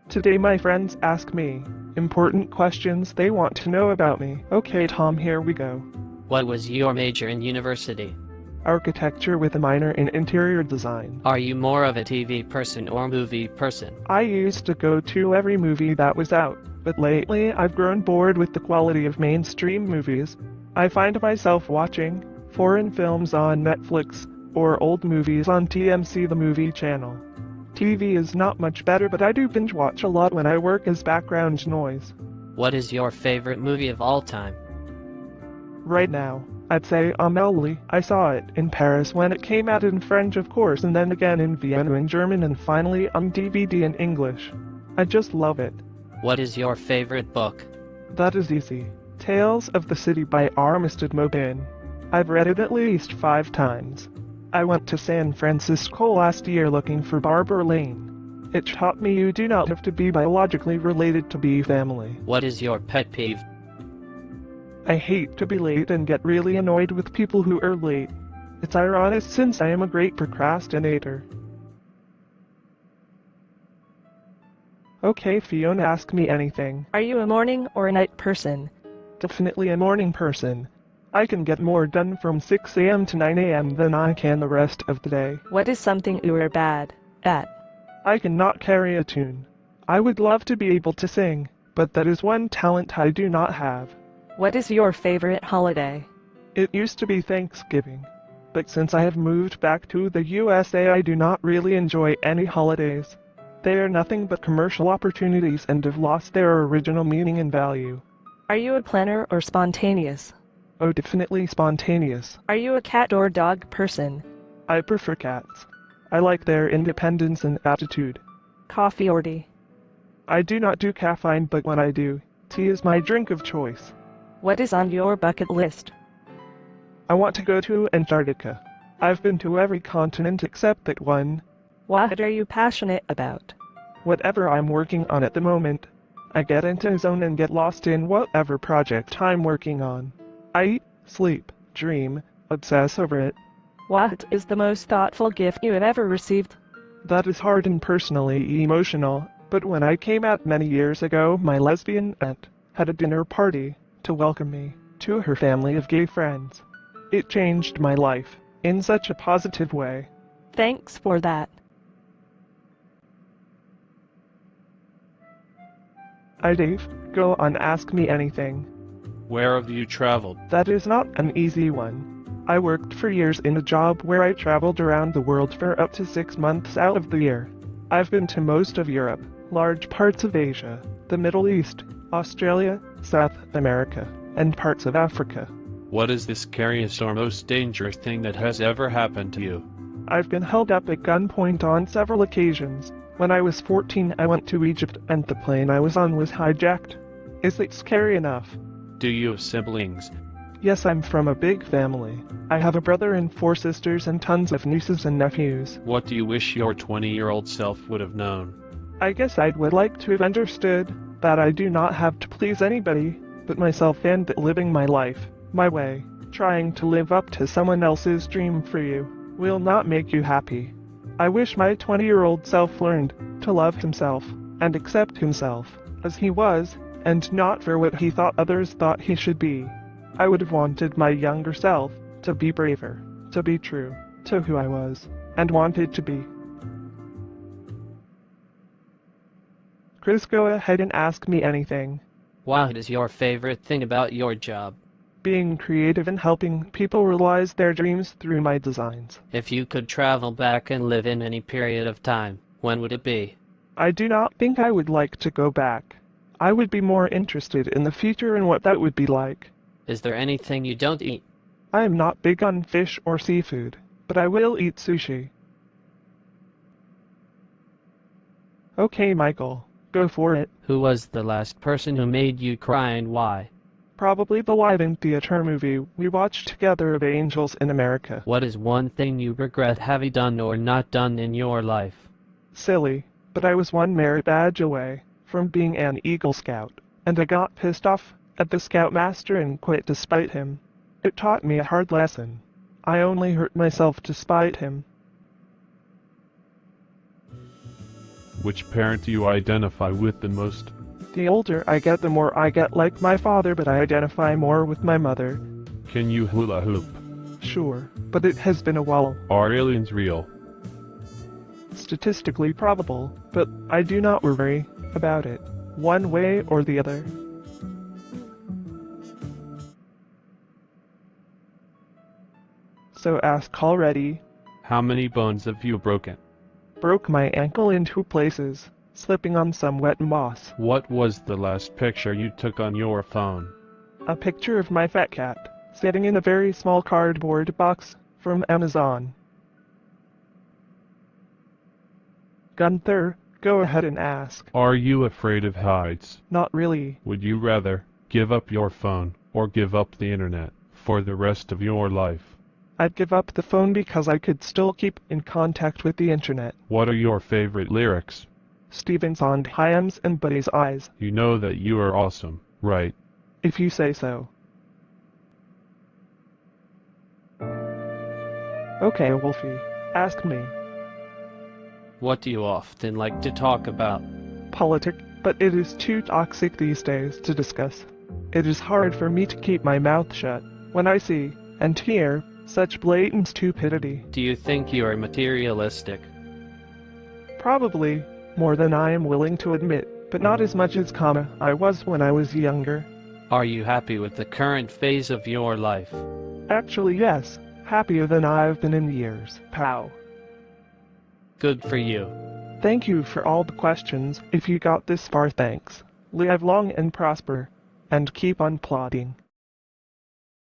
Today my friends ask me important questions they want to know about me. Okay, Tom, here we go. What was your major in university? Architecture with a minor in interior design. Are you more of a TV person or movie person? I used to go to every movie that was out, but lately I've grown bored with the quality of mainstream movies. I find myself watching foreign films on Netflix or old movies on TMC the movie channel. TV is not much better, but I do binge watch a lot when I work as background noise. What is your favorite movie of all time? Right now, I'd say Amélie. I saw it in Paris when it came out in French, of course, and then again in Vienna in German, and finally on DVD in English. I just love it. What is your favorite book? That is easy. Tales of the City by Armistead Maupin. I've read it at least 5 times. I went to San Francisco last year looking for Barbara Lane. It taught me you do not have to be biologically related to be family. What is your pet peeve? I hate to be late and get really annoyed with people who are late. It's ironic since I am a great procrastinator. Okay, Fiona, ask me anything. Are you a morning or a night person? Definitely a morning person. I can get more done from 6 a.m. to 9 a.m. than I can the rest of the day. What is something you are bad at? I cannot carry a tune. I would love to be able to sing, but that is one talent I do not have. What is your favorite holiday? It used to be Thanksgiving, but since I have moved back to the USA, I do not really enjoy any holidays. They are nothing but commercial opportunities and have lost their original meaning and value. Are you a planner or spontaneous? Oh, definitely spontaneous. Are you a cat or dog person? I prefer cats. I like their independence and attitude. Coffee or tea? I do not do caffeine, but when I do, tea is my drink of choice. What is on your bucket list? I want to go to Antarctica. I've been to every continent except that one. What are you passionate about? Whatever I'm working on at the moment. I get into a zone and get lost in whatever project I'm working on. I eat, sleep, dream, obsess over it. What is the most thoughtful gift you have ever received? That is hard and personally emotional, but when I came out many years ago, my lesbian aunt had a dinner party to welcome me to her family of gay friends. It changed my life in such a positive way. Thanks for that. Hi Dave, go on, ask me anything. Where have you traveled? That is not an easy one. I worked for years in a job where I traveled around the world for up to 6 months out of the year. I've been to most of Europe, large parts of Asia, the Middle East, Australia, South America, and parts of Africa. What is the scariest or most dangerous thing that has ever happened to you? I've been held up at gunpoint on several occasions. When I was 14, I went to Egypt and the plane I was on was hijacked. Is it scary enough? Do you have siblings? Yes, I'm from a big family. I have a brother and 4 sisters and tons of nieces and nephews. What do you wish your 20-year-old self would have known? I guess I would like to have understood that I do not have to please anybody but myself, and that living my life, my way, trying to live up to someone else's dream for you, will not make you happy. I wish my 20-year-old self learned to love himself and accept himself as he was, and not for what he thought others thought he should be. I would have wanted my younger self to be braver, to be true to who I was and wanted to be. Chris, go ahead and ask me anything. What is your favorite thing about your job? Being creative and helping people realize their dreams through my designs. If you could travel back and live in any period of time, when would it be? I do not think I would like to go back. I would be more interested in the future and what that would be like. Is there anything you don't eat? I am not big on fish or seafood, but I will eat sushi. Okay, Michael, go for it. Who was the last person who made you cry and why? Probably the live-in theater movie we watched together of Angels in America. What is one thing you regret having done or not done in your life? Silly, but I was one merit badge away from being an Eagle Scout, and I got pissed off at the Scoutmaster and quit to spite him. It taught me a hard lesson. I only hurt myself to spite him. Which parent do you identify with the most? The older I get, the more I get like my father, but I identify more with my mother. Can you hula hoop? Sure, but it has been a while. Are aliens real? Statistically probable, but I do not worry about it, one way or the other. So ask already. How many bones have you broken? Broke my ankle in 2 places, slipping on some wet moss. What was the last picture you took on your phone? A picture of my fat cat, sitting in a very small cardboard box from Amazon. Gunther, go ahead and ask. Are you afraid of heights? Not really. Would you rather give up your phone or give up the internet for the rest of your life? I'd give up the phone because I could still keep in contact with the internet. What are your favorite lyrics? Stevens on Hyams and Buddy's eyes. You know that you are awesome, right? If you say so. Okay, Wolfie, ask me. What do you often like to talk about? Politic, but it is too toxic these days to discuss. It is hard for me to keep my mouth shut when I see and hear such blatant stupidity. Do you think you are materialistic? Probably more than I am willing to admit, but not as much as I was when I was younger. Are you happy with the current phase of your life? Actually, yes. Happier than I've been in years. Pow. Good for you. Thank you for all the questions. If you got this far, thanks. Live long and prosper. And keep on plodding.